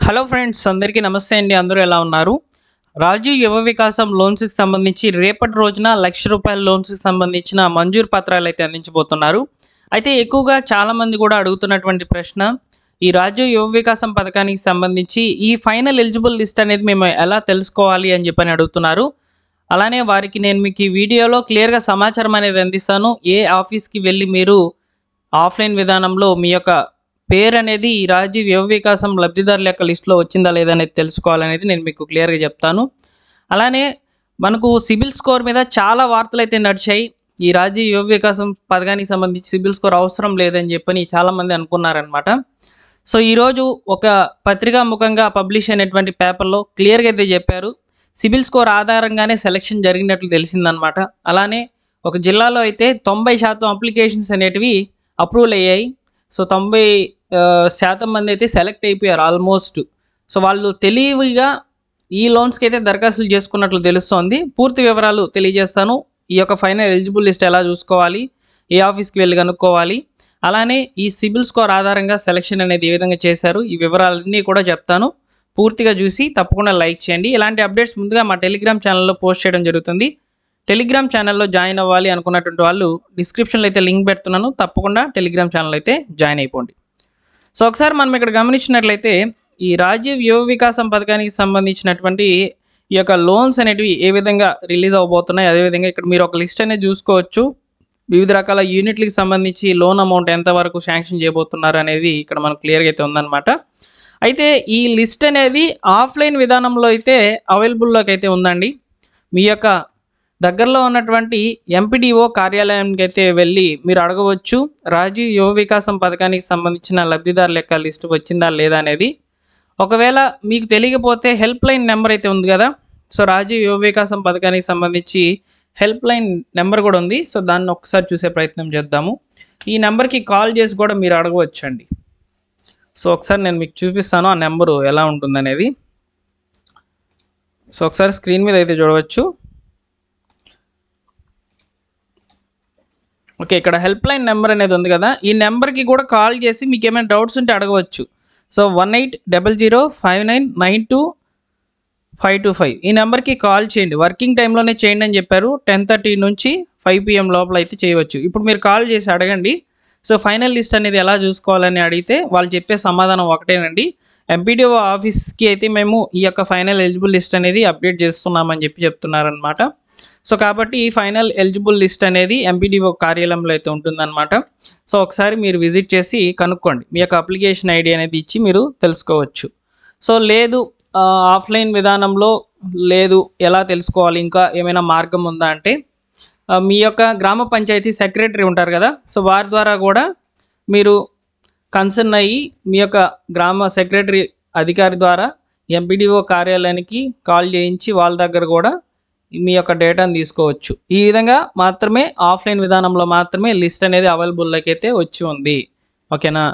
Hello friends, అందరికీ నమస్తే అండి. అందరూ ఎలా ఉన్నారు? రాజీవ్ యువ వికాసం లోన్స్కి సంబంధించి రేపటి రోజున ₹1,00,000 లోన్స్కి సంబంధించిన మంజూరు పత్రాలు అయితే అందించబోతున్నారు. అయితే ఎక్కువగా చాలామంది కూడా అడుగుతున్నటువంటి ప్రశ్న, ఈ రాజీవ్ యువ వికాసం పథకానికి సంబంధించి ఈ ఫైనల్ ఎలిజిబుల్ లిస్ట్ అనేది మేము ఎలా తెలుసుకోవాలి అని చెప్పని అడుగుతున్నారు. అలానే వారికి నేను మీకు ఈ వీడియోలో క్లియర్గా సమాచారం అనేది అందిస్తాను. ఏ ఆఫీస్కి వెళ్ళి మీరు ఆఫ్లైన్ విధానంలో మీ యొక్క పేరు అనేది ఈ రాజీవ్ యువ వికాసం లబ్ధిదారుల యొక్క లిస్టులో వచ్చిందా లేదా అనేది తెలుసుకోవాలనేది నేను మీకు క్లియర్గా చెప్తాను. అలానే మనకు సిబిల్ స్కోర్ మీద చాలా వార్తలు అయితే నడిచాయి. ఈ రాజీవ్ యువ వికాసం పథకానికి సంబంధించి సిబిల్ స్కోర్ అవసరం లేదని చెప్పని చాలామంది అనుకున్నారనమాట. సో ఈరోజు ఒక పత్రికా ముఖంగా పబ్లిష్ అయినటువంటి పేపర్లో క్లియర్గా అయితే చెప్పారు. సిబిల్ స్కోర్ ఆధారంగానే సెలక్షన్ జరిగినట్లు తెలిసిందనమాట. అలానే ఒక జిల్లాలో అయితే 90% అప్లికేషన్స్ అనేటివి అప్రూవల్ అయ్యాయి. సో 90% మంది అయితే సెలెక్ట్ అయిపోయారు ఆల్మోస్ట్. సో వాళ్ళు తెలివిగా ఈ లోన్స్కి అయితే దరఖాస్తులు చేసుకున్నట్లు తెలుస్తోంది. పూర్తి వివరాలు తెలియజేస్తాను. ఈ యొక్క ఫైనల్ ఎలిజిబుల్ లిస్ట్ ఎలా చూసుకోవాలి, ఏ ఆఫీస్కి వెళ్ళి కనుక్కోవాలి, అలానే ఈ సిబిల్ స్కోర్ ఆధారంగా సెలక్షన్ అనేది ఏ విధంగా చేశారు, ఈ వివరాలన్నీ కూడా చెప్తాను. పూర్తిగా చూసి తప్పకుండా లైక్ చేయండి. ఇలాంటి అప్డేట్స్ ముందుగా మా టెలిగ్రామ్ ఛానల్లో పోస్ట్ చేయడం జరుగుతుంది. టెలిగ్రామ్ ఛానల్లో జాయిన్ అవ్వాలి అనుకున్నటువంటి వాళ్ళు డిస్క్రిప్షన్లో అయితే లింక్ పెడుతున్నాను. తప్పకుండా టెలిగ్రామ్ ఛానల్ అయితే జాయిన్ అయిపోండి. సో ఒకసారి మనం ఇక్కడ గమనించినట్లయితే ఈ రాజీవ్ యువ వికాసం పథకానికి సంబంధించినటువంటి ఈ యొక్క లోన్స్ అనేటివి ఏ విధంగా రిలీజ్ అవబోతున్నాయి, అదేవిధంగా ఇక్కడ మీరు ఒక లిస్ట్ అనేది చూసుకోవచ్చు. వివిధ రకాల యూనిట్లకు సంబంధించి లోన్ అమౌంట్ ఎంతవరకు శాంక్షన్ చేయబోతున్నారు అనేది ఇక్కడ మనకు క్లియర్గా అయితే ఉందన్నమాట. అయితే ఈ లిస్ట్ అనేది ఆఫ్లైన్ విధానంలో అయితే అవైలబుల్లోకి అయితే ఉందండి. మీ యొక్క దగ్గరలో ఉన్నటువంటి ఎంపీడీఓ కార్యాలయానికి అయితే వెళ్ళి మీరు అడగవచ్చు, రాజీవ్ యువ వికాసం పథకానికి సంబంధించిన లబ్ధిదారుల యొక్క లిస్టు వచ్చిందా లేదా అనేది. ఒకవేళ మీకు తెలియకపోతే హెల్ప్ లైన్ నెంబర్ అయితే ఉంది కదా. సో రాజీవ్ యువ వికాసం పథకానికి సంబంధించి హెల్ప్ లైన్ నెంబర్ కూడా ఉంది. సో దాన్ని ఒకసారి చూసే ప్రయత్నం చేద్దాము. ఈ నెంబర్కి కాల్ చేసి కూడా మీరు అడగవచ్చు అండి. సో ఒకసారి నేను మీకు చూపిస్తాను ఆ నెంబరు ఎలా ఉంటుందనేది. సో ఒకసారి స్క్రీన్ మీద అయితే చూడవచ్చు. ఓకే, ఇక్కడ హెల్ప్ లైన్ నెంబర్ అనేది ఉంది కదా, ఈ నెంబర్కి కూడా కాల్ చేసి మీకు ఏమైనా డౌట్స్ ఉంటే అడగవచ్చు. సో 1800592525 ఈ నెంబర్కి కాల్ చేయండి. వర్కింగ్ టైంలోనే చేయండి అని చెప్పారు. 10:30 నుంచి 5 PM లోపల అయితే చేయవచ్చు. ఇప్పుడు మీరు కాల్ చేసి అడగండి. సో ఫైనల్ లిస్ట్ అనేది ఎలా చూసుకోవాలని అడిగితే వాళ్ళు చెప్పే సమాధానం ఒకటేనండి, ఎంపీడీఓ ఆఫీస్కి అయితే మేము ఈ యొక్క ఫైనల్ ఎలిజిబుల్ లిస్ట్ అనేది అప్డేట్ చేస్తున్నామని చెప్తున్నారనమాట. సో కాబట్టి ఈ ఫైనల్ ఎలిజిబుల్ లిస్ట్ అనేది ఎంపీడీఓ కార్యాలయంలో అయితే ఉంటుందన్నమాట. సో ఒకసారి మీరు విజిట్ చేసి కనుక్కోండి. మీ యొక్క అప్లికేషన్ ఐడి అనేది ఇచ్చి మీరు తెలుసుకోవచ్చు. సో లేదు ఆఫ్లైన్ విధానంలో లేదు, ఎలా తెలుసుకోవాలి, ఇంకా ఏమైనా మార్గం ఉందా అంటే మీ యొక్క గ్రామ పంచాయతీ సెక్రటరీ ఉంటారు కదా, సో వారి ద్వారా కూడా మీరు కన్సర్న్ అయ్యి మీ యొక్క గ్రామ సెక్రటరీ అధికారి ద్వారా ఎంపీడీఓ కార్యాలయానికి కాల్ చేయించి వాళ్ళ దగ్గర కూడా మీ యొక్క డేటాను తీసుకోవచ్చు. ఈ విధంగా మాత్రమే ఆఫ్లైన్ విధానంలో మాత్రమే లిస్ట్ అనేది అవైలబుల్లోకి అయితే వచ్చి ఉంది. ఓకేనా.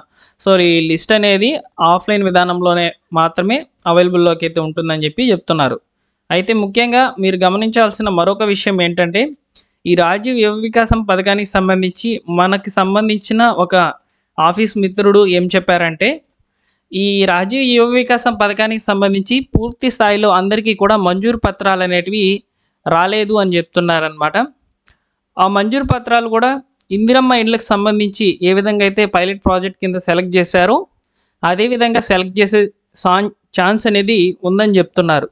సో ఈ లిస్ట్ అనేది ఆఫ్లైన్ విధానంలోనే మాత్రమే అవైలబుల్లోకి అయితే ఉంటుందని చెప్తున్నారు. అయితే ముఖ్యంగా మీరు గమనించాల్సిన మరొక విషయం ఏంటంటే ఈ రాజీవ్ యువ వికాసం పథకానికి సంబంధించి మనకి సంబంధించిన ఒక ఆఫీస్ మిత్రుడు ఏం చెప్పారంటే, ఈ రాజీవ్ యువ వికాసం పథకానికి సంబంధించి పూర్తి స్థాయిలో అందరికీ కూడా మంజూరు పత్రాలు అనేటివి రాలేదు అని చెప్తున్నారనమాట. ఆ మంజూరు పత్రాలు కూడా ఇందిరమ్మ ఇండ్లకు సంబంధించి ఏ విధంగా అయితే పైలట్ ప్రాజెక్ట్ కింద సెలెక్ట్ చేశారో అదేవిధంగా సెలెక్ట్ చేసే ఛాన్స్ అనేది ఉందని చెప్తున్నారు.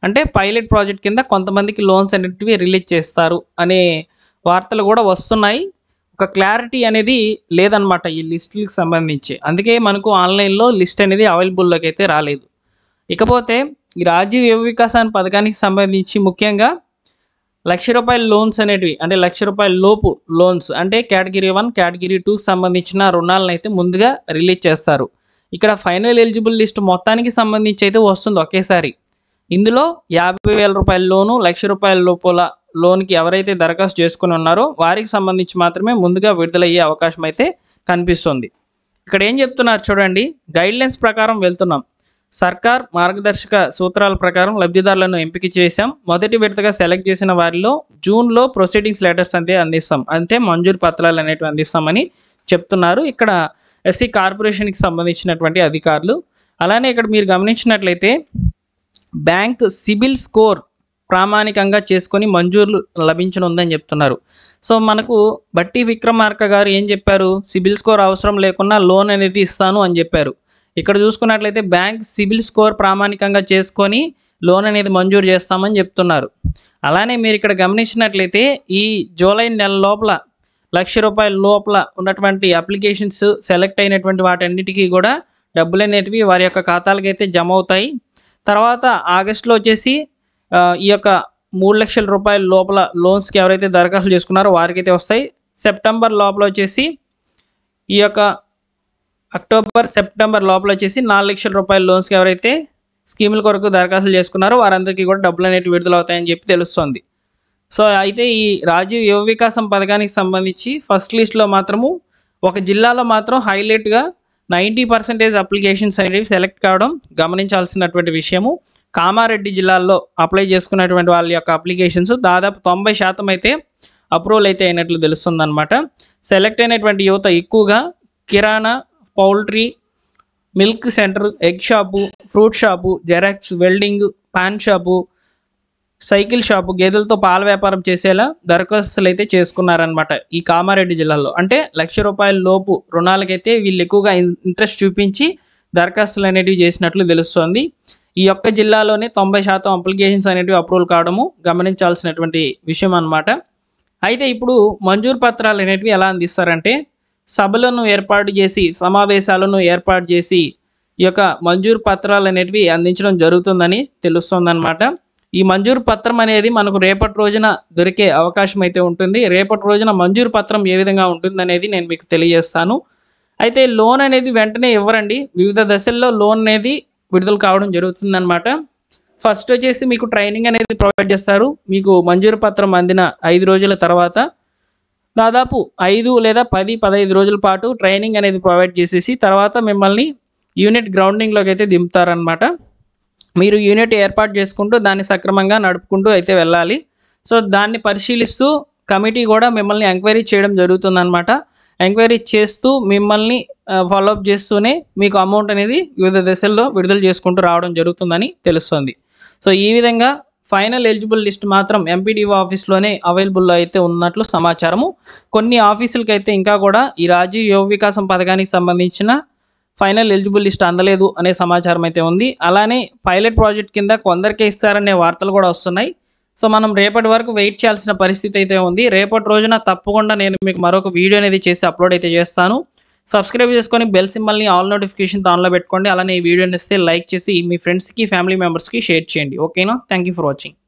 అంటే పైలట్ ప్రాజెక్ట్ కింద కొంతమందికి లోన్స్ అనేటివి రిలీజ్ చేస్తారు అనే వార్తలు కూడా వస్తున్నాయి. ఒక క్లారిటీ అనేది లేదనమాట ఈ లిస్టులకు సంబంధించి. అందుకే మనకు ఆన్లైన్లో లిస్ట్ అనేది అవైలబుల్లోకి అయితే రాలేదు. ఇకపోతే ఈ రాజీవ్ యువ వికాసాన్ని పథకానికి సంబంధించి ముఖ్యంగా ₹1,00,000 లోన్స్ అనేటివి, అంటే ₹1,00,000 లోపు లోన్స్, అంటే కేటగిరీ 1 కేటగిరీ 2కి సంబంధించిన రుణాలను అయితే ముందుగా రిలీజ్ చేస్తారు. ఇక్కడ ఫైనల్ ఎలిజిబుల్ లిస్ట్ మొత్తానికి సంబంధించి అయితే వస్తుంది ఒకేసారి. ఇందులో ₹50,000 లోను, ₹1,00,000 లోపల లోన్కి ఎవరైతే దరఖాస్తు చేసుకుని ఉన్నారో వారికి సంబంధించి మాత్రమే ముందుగా విడుదలయ్యే అవకాశం అయితే కనిపిస్తుంది. ఇక్కడ ఏం చెప్తున్నారు చూడండి, గైడ్లైన్స్ ప్రకారం వెళ్తున్నాం. సర్కార్ మార్గదర్శక సూత్రాల ప్రకారం లబ్ధిదారులను ఎంపిక చేశాం. మొదటి విడతగా సెలెక్ట్ చేసిన వారిలో జూన్లో ప్రొసీడింగ్స్ లెటర్స్ అంతే అందిస్తాం, అంటే మంజూరు పత్రాలు అనేటివి అందిస్తామని చెప్తున్నారు. ఇక్కడ ఎస్సీ కార్పొరేషన్కి సంబంధించినటువంటి అధికారులు అలానే ఇక్కడ మీరు గమనించినట్లయితే బ్యాంక్ సిబిల్ స్కోర్ ప్రామాణికంగా చేసుకొని మంజూరు లభించనుందని చెప్తున్నారు. సో మనకు బట్టి విక్రమార్క గారు ఏం చెప్పారు, సిబిల్ స్కోర్ అవసరం లేకుండా లోన్ అనేది ఇస్తాను అని చెప్పారు. ఇక్కడ చూసుకున్నట్లయితే బ్యాంక్ సిబిల్ స్కోర్ ప్రామాణికంగా చేసుకొని లోన్ అనేది మంజూరు చేస్తామని చెప్తున్నారు. అలానే మీరు ఇక్కడ గమనించినట్లయితే ఈ జూలై నెల లోపల ₹1,00,000 లోపల ఉన్నటువంటి అప్లికేషన్స్ సెలెక్ట్ అయినటువంటి వాటన్నిటికీ కూడా డబ్బులు అనేటివి వారి యొక్క ఖాతాలకైతే జమ అవుతాయి. తర్వాత ఆగస్టులో వచ్చేసి ఈ యొక్క ₹3,00,000 లోపల లోన్స్కి ఎవరైతే దరఖాస్తు చేసుకున్నారో వారికైతే వస్తాయి. సెప్టెంబర్ లోపల వచ్చేసి ఈ యొక్క సెప్టెంబర్ లోపల వచ్చేసి ₹4,00,000 లోన్స్కి ఎవరైతే స్కీముల కొరకు దరఖాస్తులు చేసుకున్నారో వారందరికీ కూడా డబ్బులు అనేవి విడుదల అవుతాయని చెప్పి తెలుస్తుంది. సో అయితే ఈ రాజీవ్ యువ వికాసం పథకానికి సంబంధించి ఫస్ట్ లిస్ట్లో మాత్రము ఒక జిల్లాలో మాత్రం హైలైట్గా 90% అప్లికేషన్స్ అనేవి సెలెక్ట్ కావడం గమనించాల్సినటువంటి విషయము. కామారెడ్డి జిల్లాలో అప్లై చేసుకున్నటువంటి వాళ్ళ యొక్క అప్లికేషన్స్ దాదాపు 90% అయితే అప్రూవల్ అయితే అయినట్లు తెలుస్తుందన్నమాట. సెలెక్ట్ అయినటువంటి యువత ఎక్కువగా kirana, poultry, milk centre, egg shop, fruit shop, xerox, welding, paan shop, cycle shop, గేదెలతో పాల వ్యాపారం చేసేలా దరఖాస్తులు అయితే చేసుకున్నారనమాట ఈ కామారెడ్డి జిల్లాలో. అంటే ₹1,00,000 లోపు రుణాలకైతే వీళ్ళు ఎక్కువగా ఇంట్రెస్ట్ చూపించి దరఖాస్తులు అనేటివి చేసినట్లు తెలుస్తుంది. ఈ యొక్క జిల్లాలోనే 90% అప్లికేషన్స్ అనేటివి అప్రూవల్ కావడము గమనించాల్సినటువంటి విషయం అన్నమాట. అయితే ఇప్పుడు మంజూరు పత్రాలు అనేటివి ఎలా అందిస్తారంటే సభలను ఏర్పాటు చేసి, సమావేశాలను ఏర్పాటు చేసి ఈ యొక్క మంజూరు పత్రాలు అనేటివి అందించడం జరుగుతుందని తెలుస్తుందన్నమాట. ఈ మంజూరు పత్రం అనేది మనకు రేపటి రోజున దొరికే అవకాశం అయితే ఉంటుంది. రేపటి రోజున మంజూరు పత్రం ఏ విధంగా ఉంటుందనేది నేను మీకు తెలియజేస్తాను. అయితే లోన్ అనేది వెంటనే ఇవ్వరండి, వివిధ దశల్లో లోన్ అనేది విడుదల కావడం జరుగుతుందన్నమాట. ఫస్ట్ వచ్చేసి మీకు ట్రైనింగ్ అనేది ప్రొవైడ్ చేస్తారు. మీకు మంజూరు పత్రం అందిన 5 రోజుల తర్వాత దాదాపు 5 లేదా 10-15 రోజుల పాటు ట్రైనింగ్ అనేది ప్రొవైడ్ చేసేసి తర్వాత మిమ్మల్ని యూనిట్ గ్రౌండింగ్లోకి అయితే దింపుతారనమాట. మీరు యూనిట్ ఏర్పాటు చేసుకుంటూ దాన్ని సక్రమంగా నడుపుకుంటూ అయితే వెళ్ళాలి. సో దాన్ని పరిశీలిస్తూ కమిటీ కూడా మిమ్మల్ని ఎంక్వైరీ చేయడం జరుగుతుందన్నమాట. ఎంక్వైరీ చేస్తూ మిమ్మల్ని ఫాలోఅప్ చేస్తూనే మీకు అమౌంట్ అనేది వివిధ దశల్లో విడుదల చేసుకుంటూ రావడం జరుగుతుందని తెలుస్తుంది. సో ఈ విధంగా ఫైనల్ ఎలిజిబుల్ లిస్ట్ మాత్రం ఎంపీడీఓ ఆఫీస్లోనే అవైలబుల్లో అయితే ఉన్నట్లు సమాచారము. కొన్ని ఆఫీసులకి అయితే ఇంకా కూడా ఈ రాజీవ్ యువ వికాసం పథకానికి సంబంధించిన ఫైనల్ ఎలిజిబుల్ లిస్ట్ అందలేదు అనే సమాచారం అయితే ఉంది. అలానే పైలట్ ప్రాజెక్ట్ కింద కొందరికే ఇస్తారనే వార్తలు కూడా వస్తున్నాయి. సో మనం రేపటి వరకు వెయిట్ చేయాల్సిన పరిస్థితి అయితే ఉంది. రేపటి రోజున తప్పకుండా నేను మీకు మరొక వీడియో అనేది చేసి అప్లోడ్ అయితే చేస్తాను. సబ్స్క్రైబ్ చేసుకొని బెల్ సింబల్ని ఆల్ నోటిఫికేషన్ ఆన్లో పెట్టుకోండి. అలానే ఈ వీడియోని ఇస్తే లైక్ చేసి మీ ఫ్రెండ్స్కి, ఫ్యామిలీ మెంబర్స్కి షేర్ చేయండి. ఓకేనా? Thank you for watching.